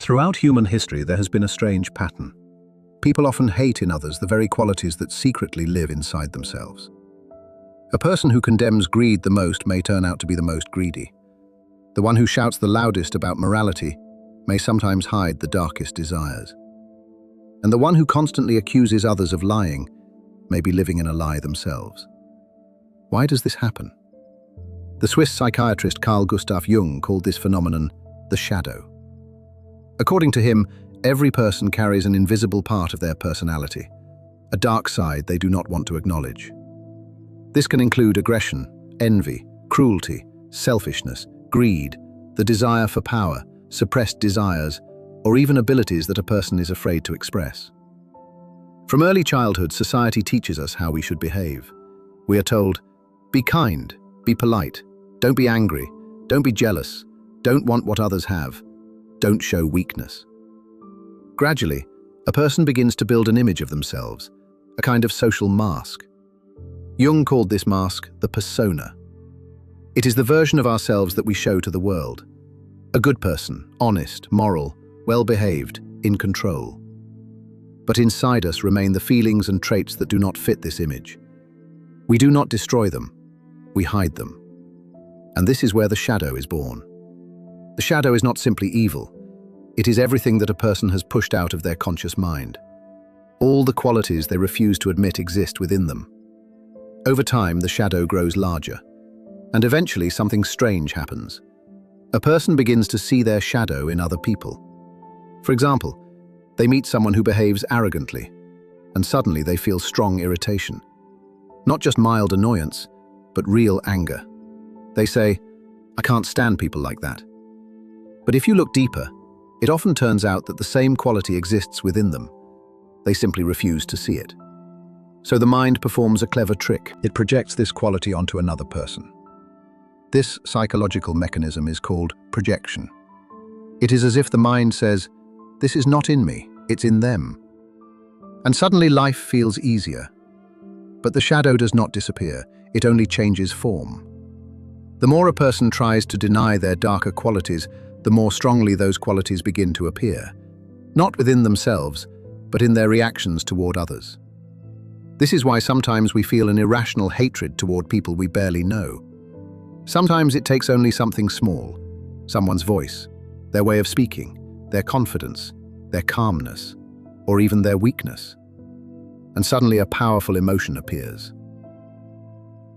Throughout human history, there has been a strange pattern. People often hate in others the very qualities that secretly live inside themselves. A person who condemns greed the most may turn out to be the most greedy. The one who shouts the loudest about morality may sometimes hide the darkest desires. And the one who constantly accuses others of lying may be living in a lie themselves. Why does this happen? The Swiss psychiatrist Carl Jung called this phenomenon the shadow. According to him, every person carries an invisible part of their personality, a dark side they do not want to acknowledge. This can include aggression, envy, cruelty, selfishness, greed, the desire for power, suppressed desires, or even abilities that a person is afraid to express. From early childhood, society teaches us how we should behave. We are told, be kind, be polite, don't be angry, don't be jealous, don't want what others have, don't show weakness. Gradually, a person begins to build an image of themselves, a kind of social mask. Jung called this mask the persona. It is the version of ourselves that we show to the world. A good person, honest, moral, well-behaved, in control. But inside us remain the feelings and traits that do not fit this image. We do not destroy them, we hide them. And this is where the shadow is born. The shadow is not simply evil. It is everything that a person has pushed out of their conscious mind. All the qualities they refuse to admit exist within them. Over time, the shadow grows larger, and eventually something strange happens. A person begins to see their shadow in other people. For example, they meet someone who behaves arrogantly, and suddenly they feel strong irritation. Not just mild annoyance, but real anger. They say, "I can't stand people like that." But if you look deeper, it often turns out that the same quality exists within them. They simply refuse to see it. So the mind performs a clever trick. It projects this quality onto another person. This psychological mechanism is called projection. It is as if the mind says, "This is not in me, it's in them." And suddenly life feels easier. But the shadow does not disappear, it only changes form. The more a person tries to deny their darker qualities, the more strongly those qualities begin to appear, not within themselves, but in their reactions toward others. This is why sometimes we feel an irrational hatred toward people we barely know. Sometimes it takes only something small, someone's voice, their way of speaking, their confidence, their calmness, or even their weakness. And suddenly a powerful emotion appears.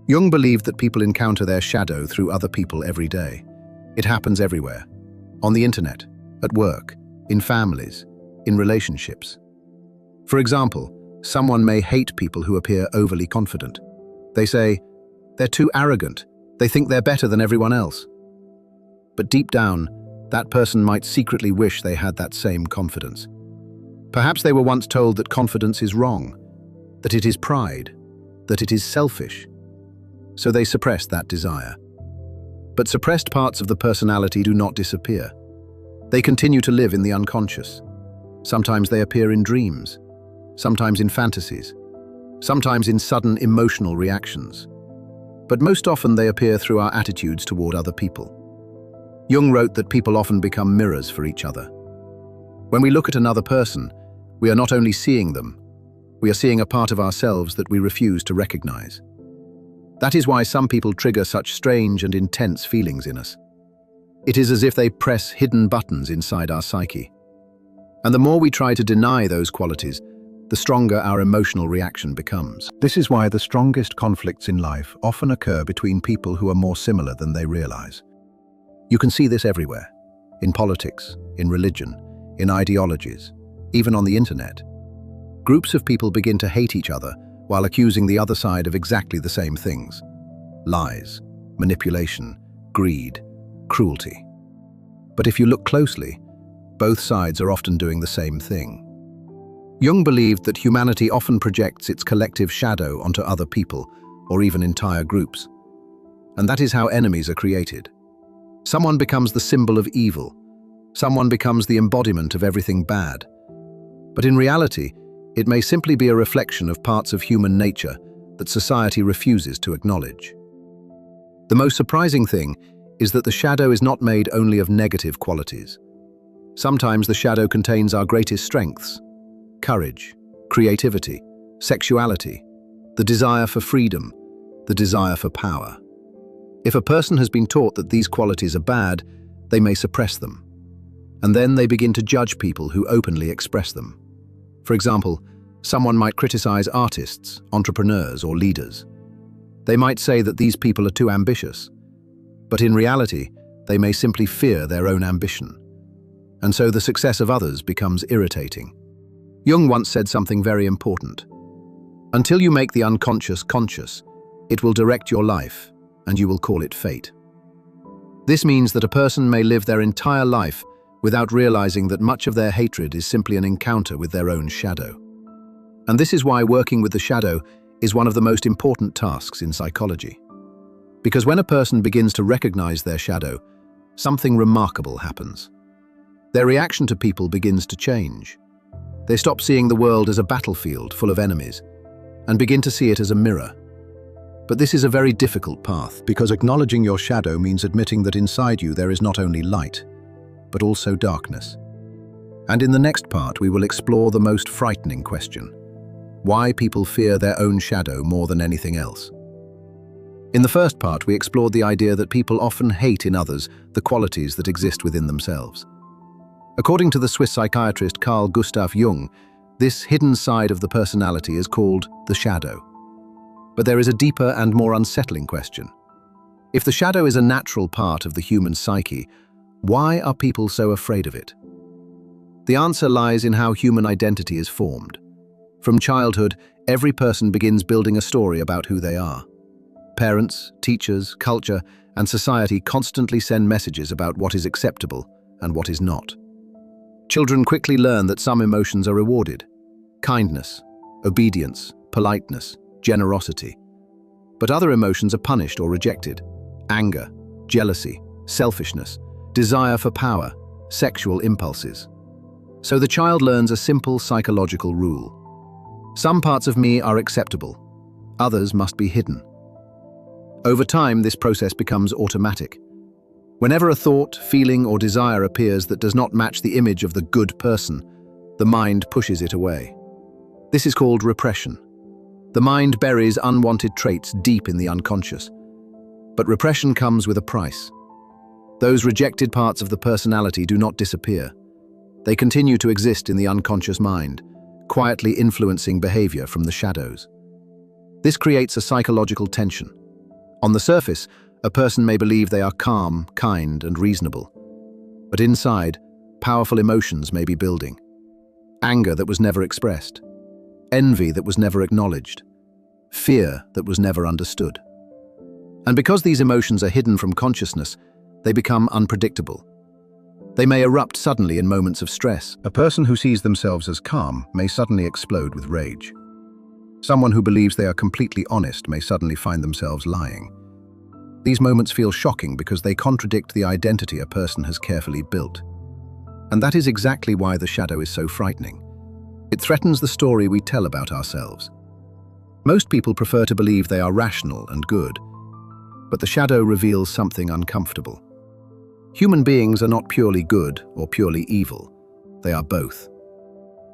Jung believed that people encounter their shadow through other people every day. It happens everywhere. On the internet, at work, in families, in relationships. For example, someone may hate people who appear overly confident. They say, "They're too arrogant, they think they're better than everyone else." But deep down, that person might secretly wish they had that same confidence. Perhaps they were once told that confidence is wrong, that it is pride, that it is selfish. So they suppress that desire. But suppressed parts of the personality do not disappear. They continue to live in the unconscious. Sometimes they appear in dreams, sometimes in fantasies, sometimes in sudden emotional reactions. But most often they appear through our attitudes toward other people. Jung wrote that people often become mirrors for each other. When we look at another person, we are not only seeing them, we are seeing a part of ourselves that we refuse to recognize. That is why some people trigger such strange and intense feelings in us. It is as if they press hidden buttons inside our psyche. And the more we try to deny those qualities, the stronger our emotional reaction becomes. This is why the strongest conflicts in life often occur between people who are more similar than they realize. You can see this everywhere, in politics, in religion, in ideologies, even on the internet. Groups of people begin to hate each other while accusing the other side of exactly the same things: lies, manipulation, greed, cruelty. But if you look closely, both sides are often doing the same thing. Jung believed that humanity often projects its collective shadow onto other people, or even entire groups. And that is how enemies are created. Someone becomes the symbol of evil. Someone becomes the embodiment of everything bad. But in reality, it may simply be a reflection of parts of human nature that society refuses to acknowledge. The most surprising thing is that the shadow is not made only of negative qualities. Sometimes the shadow contains our greatest strengths: courage, creativity, sexuality, the desire for freedom, the desire for power. If a person has been taught that these qualities are bad, they may suppress them. And then they begin to judge people who openly express them. For example, someone might criticize artists, entrepreneurs, or leaders. They might say that these people are too ambitious. But in reality, they may simply fear their own ambition. And so the success of others becomes irritating. Jung once said something very important. Until you make the unconscious conscious, it will direct your life, and you will call it fate. This means that a person may live their entire life without realizing that much of their hatred is simply an encounter with their own shadow. And this is why working with the shadow is one of the most important tasks in psychology. Because when a person begins to recognize their shadow, something remarkable happens. Their reaction to people begins to change. They stop seeing the world as a battlefield full of enemies and begin to see it as a mirror. But this is a very difficult path, because acknowledging your shadow means admitting that inside you there is not only light, but also darkness. And in the next part, we will explore the most frightening question: why people fear their own shadow more than anything else. In the first part, we explored the idea that people often hate in others the qualities that exist within themselves. According to the Swiss psychiatrist Carl Jung, this hidden side of the personality is called the shadow. But there is a deeper and more unsettling question. If the shadow is a natural part of the human psyche, why are people so afraid of it? The answer lies in how human identity is formed. From childhood, every person begins building a story about who they are. Parents, teachers, culture, and society constantly send messages about what is acceptable and what is not. Children quickly learn that some emotions are rewarded: kindness, obedience, politeness, generosity. But other emotions are punished or rejected: anger, jealousy, selfishness, desire for power, sexual impulses. So the child learns a simple psychological rule. Some parts of me are acceptable, others must be hidden. Over time, this process becomes automatic. Whenever a thought, feeling, or desire appears that does not match the image of the good person, the mind pushes it away. This is called repression. The mind buries unwanted traits deep in the unconscious. But repression comes with a price. Those rejected parts of the personality do not disappear. They continue to exist in the unconscious mind, quietly influencing behavior from the shadows. This creates a psychological tension. On the surface, a person may believe they are calm, kind, and reasonable. But inside, powerful emotions may be building. Anger that was never expressed. Envy that was never acknowledged. Fear that was never understood. And because these emotions are hidden from consciousness, they become unpredictable. They may erupt suddenly in moments of stress. A person who sees themselves as calm may suddenly explode with rage. Someone who believes they are completely honest may suddenly find themselves lying. These moments feel shocking because they contradict the identity a person has carefully built. And that is exactly why the shadow is so frightening. It threatens the story we tell about ourselves. Most people prefer to believe they are rational and good, but the shadow reveals something uncomfortable. Human beings are not purely good or purely evil. They are both.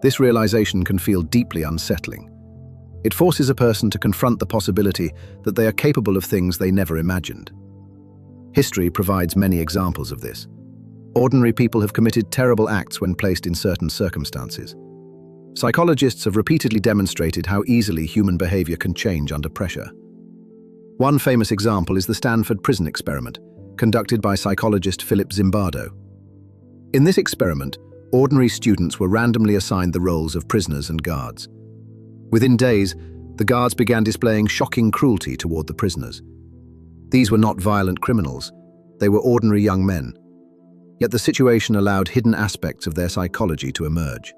This realization can feel deeply unsettling. It forces a person to confront the possibility that they are capable of things they never imagined. History provides many examples of this. Ordinary people have committed terrible acts when placed in certain circumstances. Psychologists have repeatedly demonstrated how easily human behavior can change under pressure. One famous example is the Stanford prison experiment, conducted by psychologist Philip Zimbardo. In this experiment, ordinary students were randomly assigned the roles of prisoners and guards. Within days, the guards began displaying shocking cruelty toward the prisoners. These were not violent criminals, they were ordinary young men. Yet the situation allowed hidden aspects of their psychology to emerge.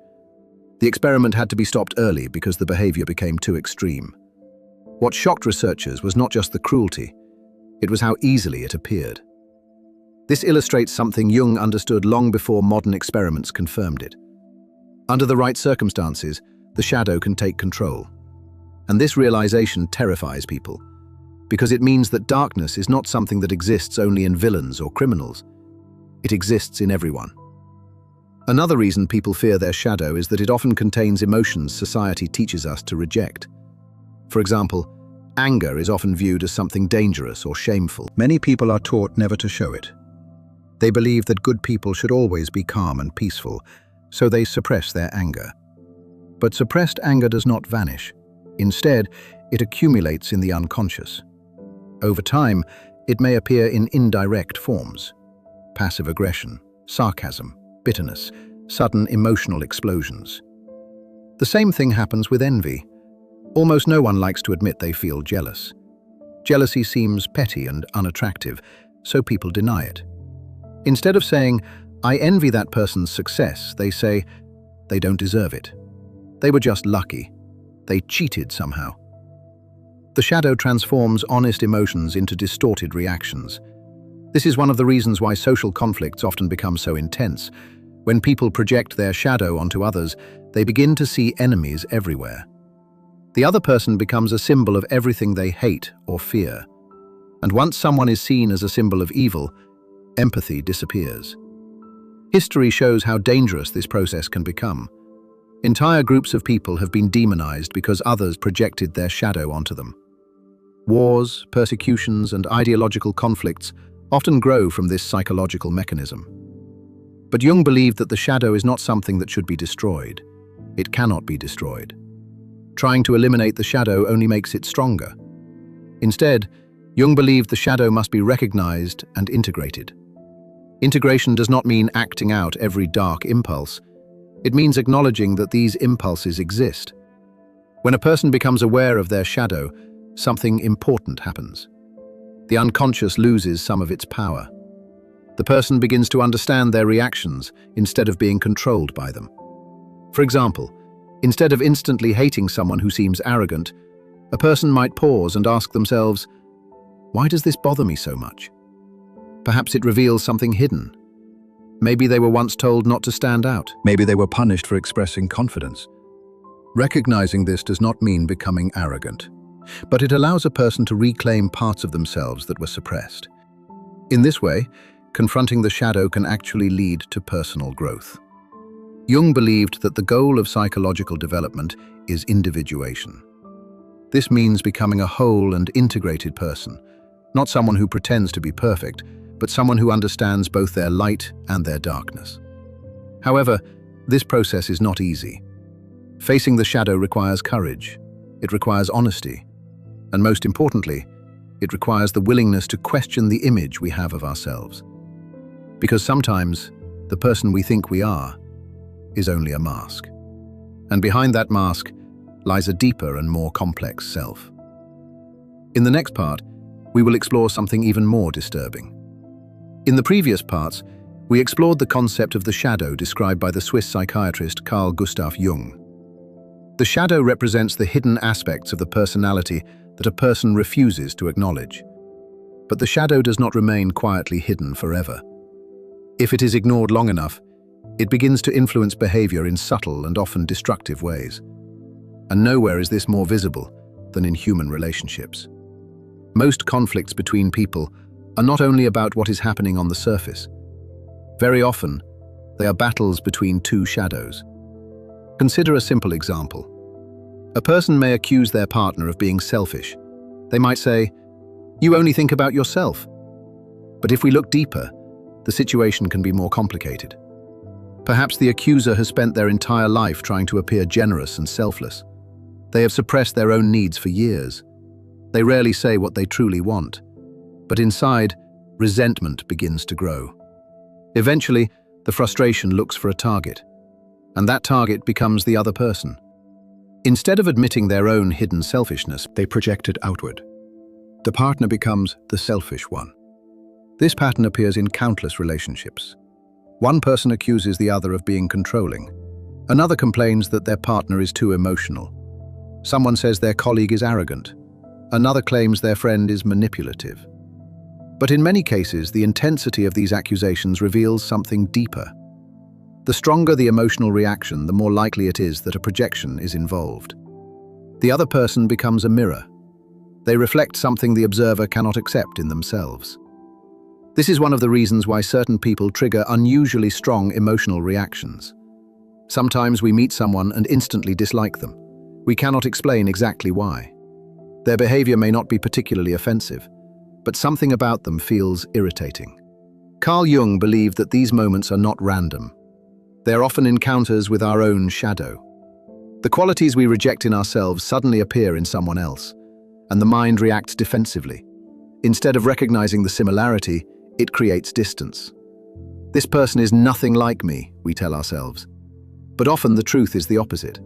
The experiment had to be stopped early because the behavior became too extreme. What shocked researchers was not just the cruelty, it was how easily it appeared. This illustrates something Jung understood long before modern experiments confirmed it. Under the right circumstances, the shadow can take control. And this realization terrifies people, because it means that darkness is not something that exists only in villains or criminals. It exists in everyone. Another reason people fear their shadow is that it often contains emotions society teaches us to reject. For example, anger is often viewed as something dangerous or shameful. Many people are taught never to show it. They believe that good people should always be calm and peaceful, so they suppress their anger. But suppressed anger does not vanish. Instead, it accumulates in the unconscious. Over time, it may appear in indirect forms: passive aggression, sarcasm, bitterness, sudden emotional explosions. The same thing happens with envy. Almost no one likes to admit they feel jealous. Jealousy seems petty and unattractive, so people deny it. Instead of saying, "I envy that person's success," they say, "They don't deserve it. They were just lucky. They cheated somehow." The shadow transforms honest emotions into distorted reactions. This is one of the reasons why social conflicts often become so intense. When people project their shadow onto others, they begin to see enemies everywhere. The other person becomes a symbol of everything they hate or fear. And once someone is seen as a symbol of evil, empathy disappears. History shows how dangerous this process can become. Entire groups of people have been demonized because others projected their shadow onto them. Wars, persecutions, and ideological conflicts often grow from this psychological mechanism. But Jung believed that the shadow is not something that should be destroyed. It cannot be destroyed. Trying to eliminate the shadow only makes it stronger. Instead, Jung believed the shadow must be recognized and integrated. Integration does not mean acting out every dark impulse. It means acknowledging that these impulses exist. When a person becomes aware of their shadow, something important happens. The unconscious loses some of its power. The person begins to understand their reactions instead of being controlled by them. For example, instead of instantly hating someone who seems arrogant, a person might pause and ask themselves, "Why does this bother me so much?" Perhaps it reveals something hidden. Maybe they were once told not to stand out. Maybe they were punished for expressing confidence. Recognizing this does not mean becoming arrogant, but it allows a person to reclaim parts of themselves that were suppressed. In this way, confronting the shadow can actually lead to personal growth. Jung believed that the goal of psychological development is individuation. This means becoming a whole and integrated person, not someone who pretends to be perfect, but someone who understands both their light and their darkness. However, this process is not easy. Facing the shadow requires courage, it requires honesty, and most importantly, it requires the willingness to question the image we have of ourselves. Because sometimes, the person we think we are is only a mask. And behind that mask lies a deeper and more complex self. In the next part, we will explore something even more disturbing. In the previous parts, we explored the concept of the shadow described by the Swiss psychiatrist Carl Jung. The shadow represents the hidden aspects of the personality that a person refuses to acknowledge. But the shadow does not remain quietly hidden forever. If it is ignored long enough, it begins to influence behavior in subtle and often destructive ways. And nowhere is this more visible than in human relationships. Most conflicts between people are not only about what is happening on the surface. Very often, they are battles between two shadows. Consider a simple example. A person may accuse their partner of being selfish. They might say, "You only think about yourself." But if we look deeper, the situation can be more complicated. Perhaps the accuser has spent their entire life trying to appear generous and selfless. They have suppressed their own needs for years. They rarely say what they truly want. But inside, resentment begins to grow. Eventually, the frustration looks for a target, and that target becomes the other person. Instead of admitting their own hidden selfishness, they project it outward. The partner becomes the selfish one. This pattern appears in countless relationships. One person accuses the other of being controlling. Another complains that their partner is too emotional. Someone says their colleague is arrogant. Another claims their friend is manipulative. But in many cases, the intensity of these accusations reveals something deeper. The stronger the emotional reaction, the more likely it is that a projection is involved. The other person becomes a mirror. They reflect something the observer cannot accept in themselves. This is one of the reasons why certain people trigger unusually strong emotional reactions. Sometimes we meet someone and instantly dislike them. We cannot explain exactly why. Their behavior may not be particularly offensive, but something about them feels irritating. Carl Jung believed that these moments are not random. They are often encounters with our own shadow. The qualities we reject in ourselves suddenly appear in someone else, and the mind reacts defensively. Instead of recognizing the similarity, it creates distance. This person is nothing like me, we tell ourselves. But often the truth is the opposite.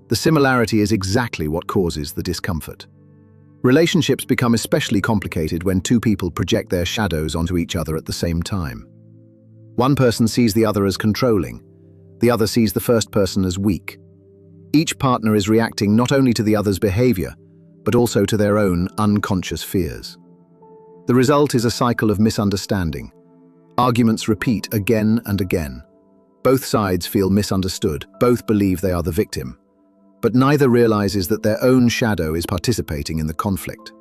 The similarity is exactly what causes the discomfort. Relationships become especially complicated when two people project their shadows onto each other at the same time. One person sees the other as controlling. The other sees the first person as weak. Each partner is reacting not only to the other's behavior, but also to their own unconscious fears. The result is a cycle of misunderstanding. Arguments repeat again and again. Both sides feel misunderstood, both believe they are the victim, but neither realizes that their own shadow is participating in the conflict.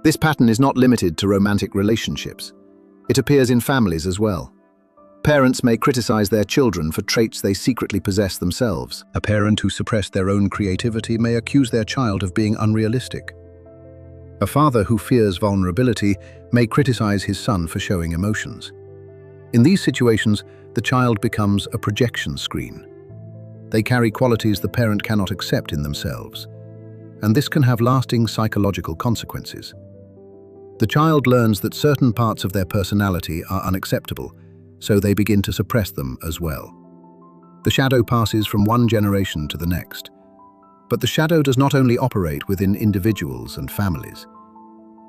This pattern is not limited to romantic relationships. It appears in families as well. Parents may criticize their children for traits they secretly possess themselves. A parent who suppressed their own creativity may accuse their child of being unrealistic. A father who fears vulnerability may criticize his son for showing emotions. In these situations, the child becomes a projection screen. They carry qualities the parent cannot accept in themselves, and this can have lasting psychological consequences. The child learns that certain parts of their personality are unacceptable, so they begin to suppress them as well. The shadow passes from one generation to the next. But the shadow does not only operate within individuals and families.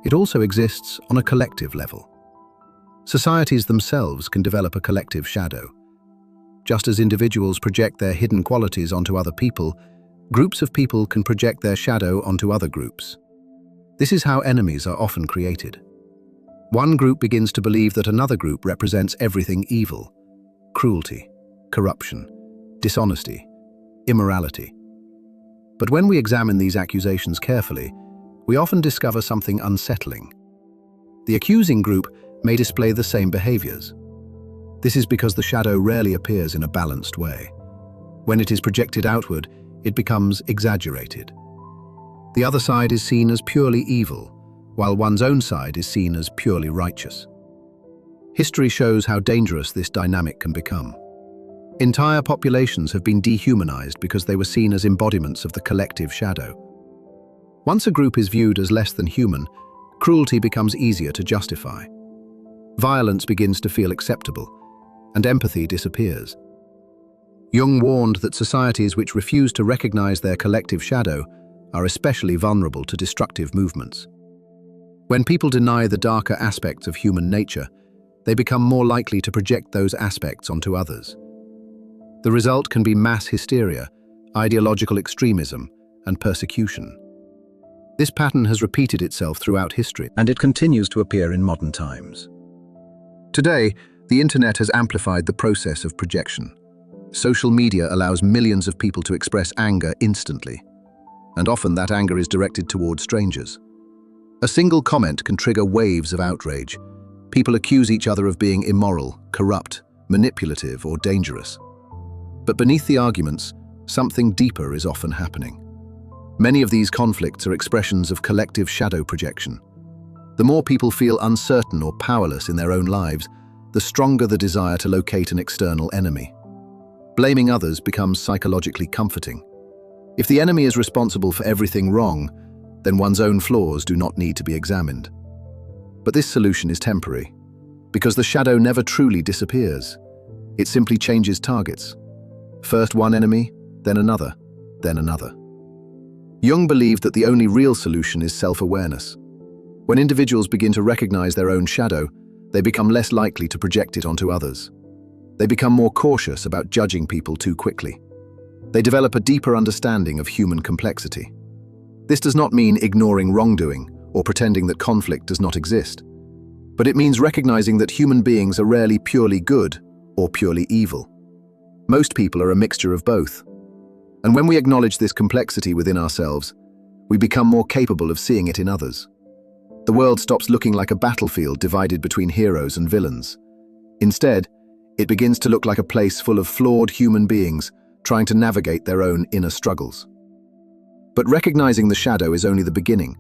It also exists on a collective level. Societies themselves can develop a collective shadow. Just as individuals project their hidden qualities onto other people, groups of people can project their shadow onto other groups. This is how enemies are often created. One group begins to believe that another group represents everything evil: cruelty, corruption, dishonesty, immorality. But when we examine these accusations carefully, we often discover something unsettling. The accusing group may display the same behaviors. This is because the shadow rarely appears in a balanced way. When it is projected outward, it becomes exaggerated. The other side is seen as purely evil, while one's own side is seen as purely righteous. History shows how dangerous this dynamic can become. Entire populations have been dehumanized because they were seen as embodiments of the collective shadow. Once a group is viewed as less than human, cruelty becomes easier to justify. Violence begins to feel acceptable, and empathy disappears. Jung warned that societies which refuse to recognize their collective shadow are especially vulnerable to destructive movements. When people deny the darker aspects of human nature, they become more likely to project those aspects onto others. The result can be mass hysteria, ideological extremism, and persecution. This pattern has repeated itself throughout history, and it continues to appear in modern times. Today, the internet has amplified the process of projection. Social media allows millions of people to express anger instantly, and often that anger is directed toward strangers. A single comment can trigger waves of outrage. People accuse each other of being immoral, corrupt, manipulative, or dangerous. But beneath the arguments, something deeper is often happening. Many of these conflicts are expressions of collective shadow projection. The more people feel uncertain or powerless in their own lives, the stronger the desire to locate an external enemy. Blaming others becomes psychologically comforting. If the enemy is responsible for everything wrong, then one's own flaws do not need to be examined. But this solution is temporary, because the shadow never truly disappears. It simply changes targets. First one enemy, then another, then another. Jung believed that the only real solution is self-awareness. When individuals begin to recognize their own shadow, they become less likely to project it onto others. They become more cautious about judging people too quickly. They develop a deeper understanding of human complexity. This does not mean ignoring wrongdoing or pretending that conflict does not exist, but it means recognizing that human beings are rarely purely good or purely evil. Most people are a mixture of both. And when we acknowledge this complexity within ourselves, we become more capable of seeing it in others. The world stops looking like a battlefield divided between heroes and villains. Instead, it begins to look like a place full of flawed human beings trying to navigate their own inner struggles. But recognizing the shadow is only the beginning,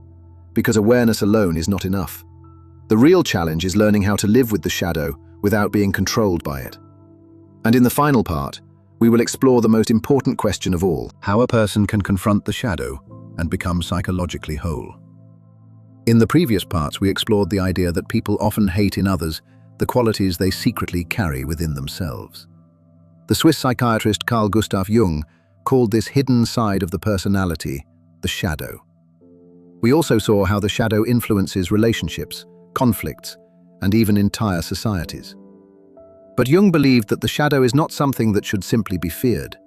because awareness alone is not enough. The real challenge is learning how to live with the shadow without being controlled by it. And in the final part, we will explore the most important question of all: How a person can confront the shadow and become psychologically whole. In the previous parts, we explored the idea that people often hate in others the qualities they secretly carry within themselves. The Swiss psychiatrist Carl Jung called this hidden side of the personality the shadow. We also saw how the shadow influences relationships, conflicts, and even entire societies. But Jung believed that the shadow is not something that should simply be feared.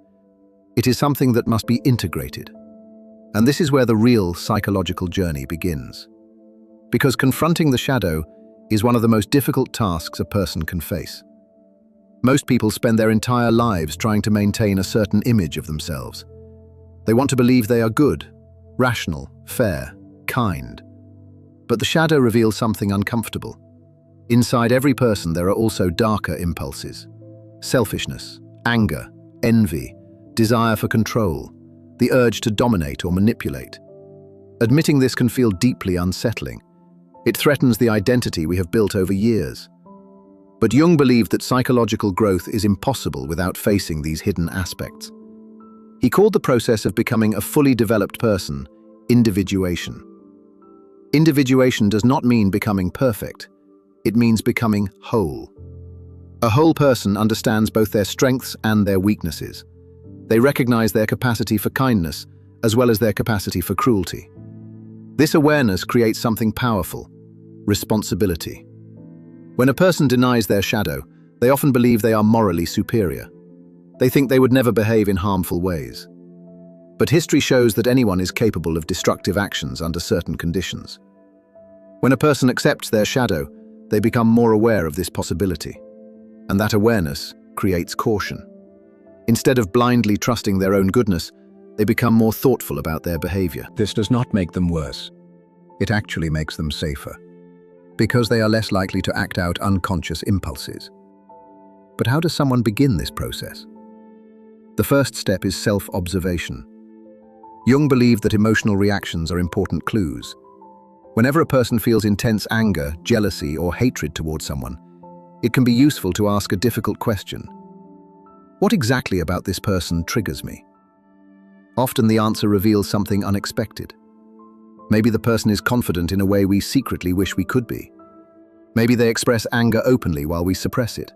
It is something that must be integrated. And this is where the real psychological journey begins. Because confronting the shadow is one of the most difficult tasks a person can face. Most people spend their entire lives trying to maintain a certain image of themselves. They want to believe they are good, rational, fair, kind. But the shadow reveals something uncomfortable. Inside every person there are also darker impulses: selfishness, anger, envy, desire for control, the urge to dominate or manipulate. Admitting this can feel deeply unsettling. It threatens the identity we have built over years. But Jung believed that psychological growth is impossible without facing these hidden aspects. He called the process of becoming a fully developed person individuation. Individuation does not mean becoming perfect. It means becoming whole. A whole person understands both their strengths and their weaknesses. They recognize their capacity for kindness as well as their capacity for cruelty. This awareness creates something powerful: responsibility. When a person denies their shadow, they often believe they are morally superior. They think they would never behave in harmful ways. But history shows that anyone is capable of destructive actions under certain conditions. When a person accepts their shadow, they become more aware of this possibility. And that awareness creates caution. Instead of blindly trusting their own goodness, they become more thoughtful about their behavior. This does not make them worse. It actually makes them safer, because they are less likely to act out unconscious impulses. But how does someone begin this process? The first step is self-observation. Jung believed that emotional reactions are important clues. Whenever a person feels intense anger, jealousy, or hatred towards someone, it can be useful to ask a difficult question. What exactly about this person triggers me? Often the answer reveals something unexpected. Maybe the person is confident in a way we secretly wish we could be. Maybe they express anger openly while we suppress it.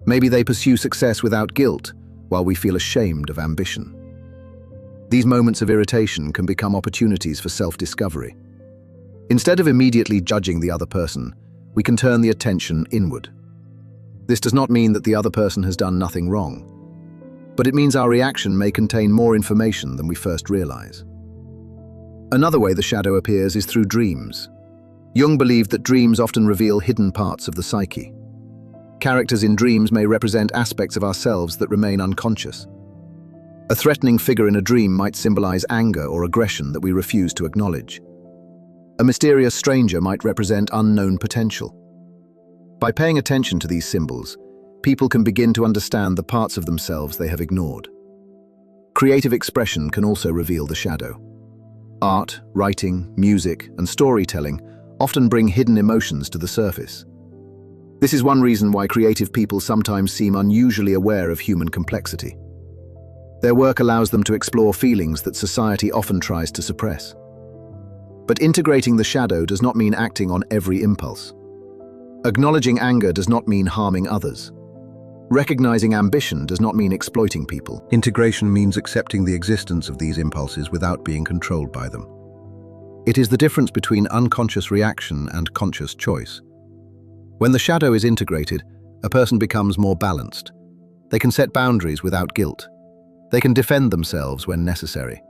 Maybe they pursue success without guilt while we feel ashamed of ambition. These moments of irritation can become opportunities for self-discovery. Instead of immediately judging the other person, we can turn the attention inward. This does not mean that the other person has done nothing wrong, but it means our reaction may contain more information than we first realize. Another way the shadow appears is through dreams. Jung believed that dreams often reveal hidden parts of the psyche. Characters in dreams may represent aspects of ourselves that remain unconscious. A threatening figure in a dream might symbolize anger or aggression that we refuse to acknowledge. A mysterious stranger might represent unknown potential. By paying attention to these symbols, people can begin to understand the parts of themselves they have ignored. Creative expression can also reveal the shadow. Art, writing, music, and storytelling often bring hidden emotions to the surface. This is one reason why creative people sometimes seem unusually aware of human complexity. Their work allows them to explore feelings that society often tries to suppress. But integrating the shadow does not mean acting on every impulse. Acknowledging anger does not mean harming others. Recognizing ambition does not mean exploiting people. Integration means accepting the existence of these impulses without being controlled by them. It is the difference between unconscious reaction and conscious choice. When the shadow is integrated, a person becomes more balanced. They can set boundaries without guilt. They can defend themselves when necessary.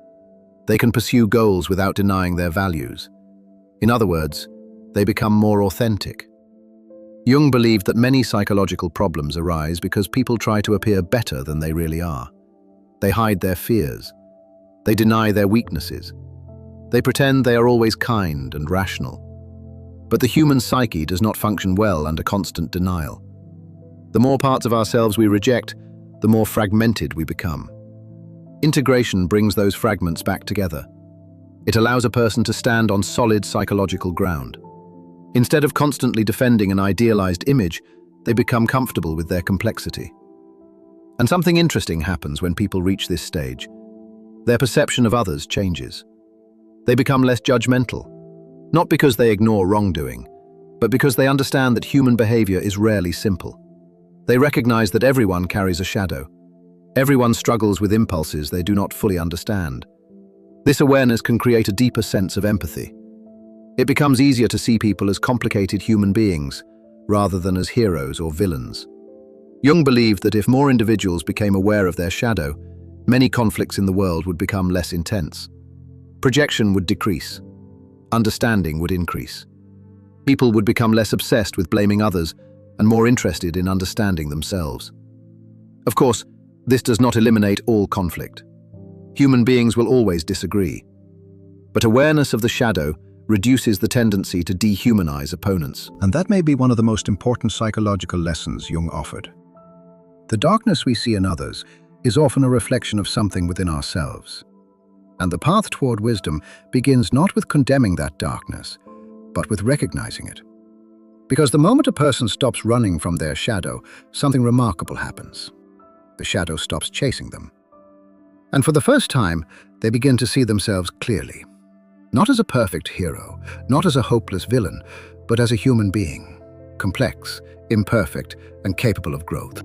They can pursue goals without denying their values. In other words, they become more authentic. Jung believed that many psychological problems arise because people try to appear better than they really are. They hide their fears. They deny their weaknesses. They pretend they are always kind and rational. But the human psyche does not function well under constant denial. The more parts of ourselves we reject, the more fragmented we become. Integration brings those fragments back together. It allows a person to stand on solid psychological ground. Instead of constantly defending an idealized image, they become comfortable with their complexity. And something interesting happens when people reach this stage. Their perception of others changes. They become less judgmental, not because they ignore wrongdoing, but because they understand that human behavior is rarely simple. They recognize that everyone carries a shadow. Everyone struggles with impulses they do not fully understand. This awareness can create a deeper sense of empathy. It becomes easier to see people as complicated human beings, rather than as heroes or villains. Jung believed that if more individuals became aware of their shadow, many conflicts in the world would become less intense. Projection would decrease. Understanding would increase. People would become less obsessed with blaming others and more interested in understanding themselves. Of course, this does not eliminate all conflict. Human beings will always disagree. But awareness of the shadow reduces the tendency to dehumanize opponents. And that may be one of the most important psychological lessons Jung offered. The darkness we see in others is often a reflection of something within ourselves. And the path toward wisdom begins not with condemning that darkness, but with recognizing it. Because the moment a person stops running from their shadow, something remarkable happens. The shadow stops chasing them. And for the first time, they begin to see themselves clearly. Not as a perfect hero, not as a hopeless villain, but as a human being, complex, imperfect, and capable of growth.